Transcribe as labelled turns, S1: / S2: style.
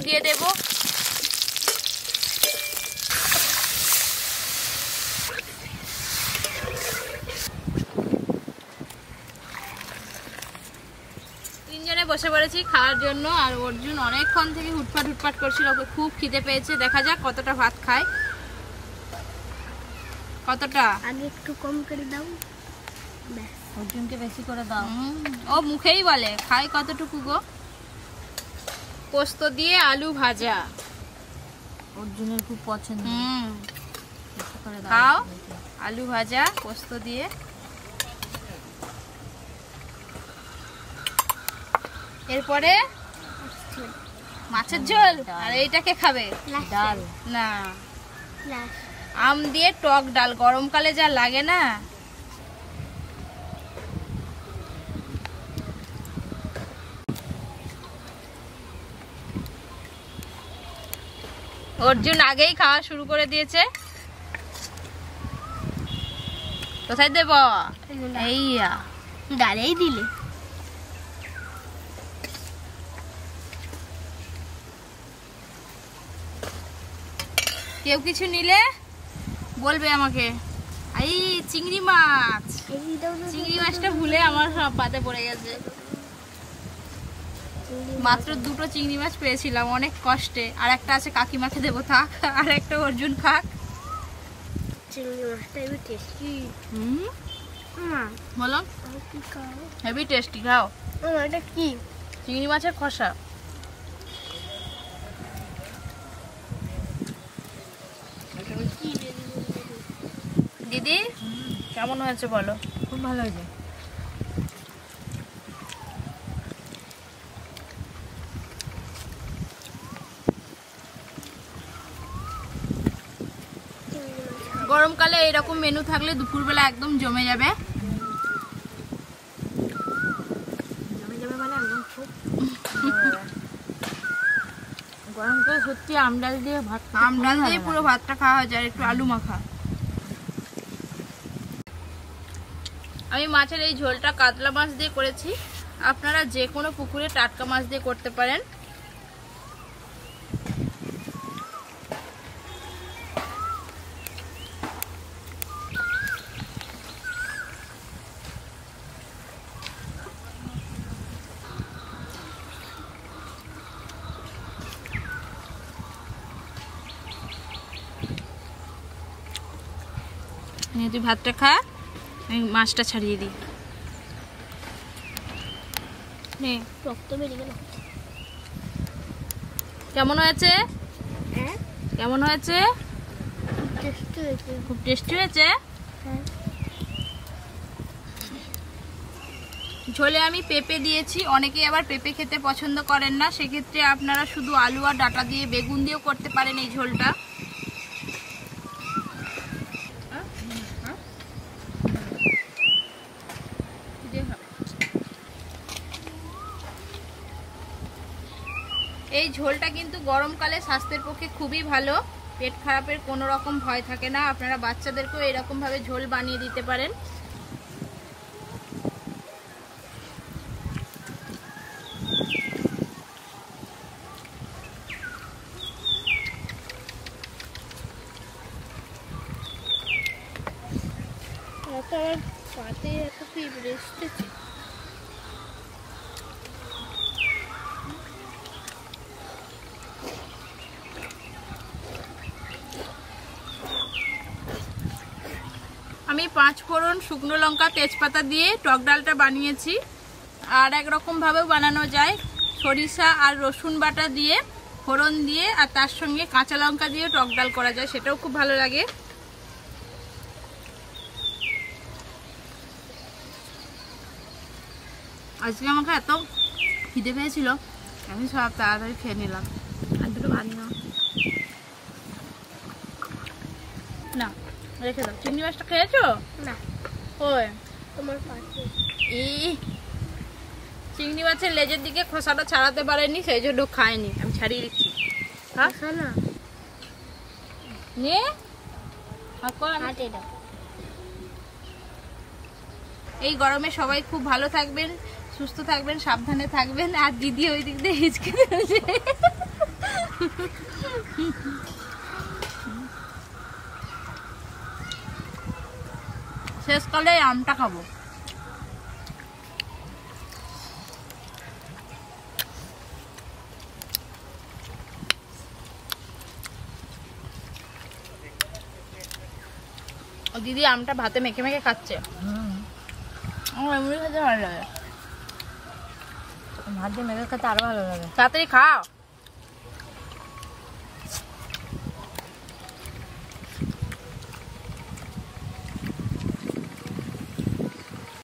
S1: দিয়ে দেব। তিনজনে বসে পড়েছি খাওয়ার জন্য। আর অর্জুন অনেকক্ষণ থেকে হুটপাট করছিল, ওকে খুব খিদে পেয়েছে। দেখা যাক কতটা ভাত খায়। কতটা?
S2: আগে একটু কম করে দাও,
S3: অর্জুনকে বেশি করে দাও।
S1: ও মুখেই বলে খাই কতটুকু গো। পোস্ত দিয়ে আলু ভাজা
S3: অর্জুনের খুব পছন্দ।
S1: খাও আলু ভাজা পোস্ত দিয়ে। এরপরে মাছের ঝোল। আর এইটাকে খাবে
S3: ডাল
S1: না, আম দিয়ে টক ডাল। গরমকালে যা লাগে না। অর্জুন আগেই খাওয়া শুরু করে দিয়েছে। কোথায় দেব? এইয়া
S2: ডালেই দিলে।
S1: কেউ কিছু নিলে বলবে আমাকে। এই চিংড়ি মাছ, চিংড়ি মাছটা ভুলে আমার সব পাতে পড়ে গেছে। মাত্র দুটো চিংড়ি মাছ পেয়েছিলাম অনেক কষ্টে। আর একটা আছে কাকিমাকে দেবো, থাক। আর একটা অর্জুন খাক।
S2: চিংড়ি মাছটা হেবি টেস্টি।
S1: বলো হেভি টেস্টি। খাও।
S2: এটা কি?
S1: চিংড়ি মাছের খোসা। দিদি কেমন হয়েছে বলো?
S3: খুব ভালো হয়েছে।
S1: গরমকালে এরকম মেনু থাকলে দুপুরবেলা একদম জমে যাবে।
S3: মানে একদম খুব গরমকালে সত্যি আমডাল দিয়ে ভাত,
S1: আমডাল দিয়ে পুরো ভাতটা খাওয়া যায়। একটু আলু মাখা। আমি মাছের এই ঝোলটা কাতলা মাছ দিয়ে করেছি। আপনারা যে কোনো পুকুরে টাটকা মাছ দিয়ে করতে পারেন। তুই ভাতটা খা, আমি মাছটা ছাড়িয়ে দিই। কেমন হয়েছে? কেমন হয়েছে? খুব টেস্টি হয়েছে। ঝোলে আমি পেঁপে দিয়েছি। অনেকেই আবার পেঁপে খেতে পছন্দ করেন না, সেক্ষেত্রে আপনারা শুধু আলু আর ডাঁটা দিয়ে বেগুন দিয়েও করতে পারেন এই ঝোলটা। এই ঝোলটা কিন্তু গরমকালে স্বাস্থ্যের পক্ষে খুবই ভালো। পেট খারাপের কোনো রকম ভয় থাকে না। আপনারা বাচ্চাদেরকেও এরকম ভাবে ঝোল বানিয়ে দিতে পারেন। আমি 5 ফোড়ন, শুকনো লঙ্কা, তেজপাতা দিয়ে টক ডালটা বানিয়েছি। আর একরকম ভাবেও বানানো যায়, সরিষা আর রসুন বাটা দিয়ে ফোড়ন দিয়ে আর তার সঙ্গে কাঁচা লঙ্কা দিয়ে টক ডাল করা যায়, সেটাও খুব ভালো লাগে। আজকে আমাকে এত খিদে পেয়েছিল, আমি সব তাড়াতাড়ি খেয়ে নিলাম। আর দুটো ভাত নাও না, রেখে দাও। চিংড়ি মাছটা খেয়েছো?
S2: না।
S1: ওই
S2: তোমার পাশে
S1: চিংড়ি মাছের লেজের দিকে খোসাটা ছাড়াতে পারেনি, সেই জন্য খায়নি। আমি ছাড়িয়ে দিচ্ছি।
S2: না
S1: নিয়ে এই গরমে সবাই খুব ভালো থাকবেন, সুস্থ থাকবেন, সাবধানে থাকবেন। আর দিদি ওই দিক দিয়ে হিচকে শেষকালে আমটা খাবো। ও দিদি আমটা ভাতে মেখে মেখে খাচ্ছে। আমার এমনি খেতে ভালো লাগে।
S3: ভাত দিয়ে মেঘে খেতে আরো ভালো লাগে।
S1: তাড়াতাড়ি খাও।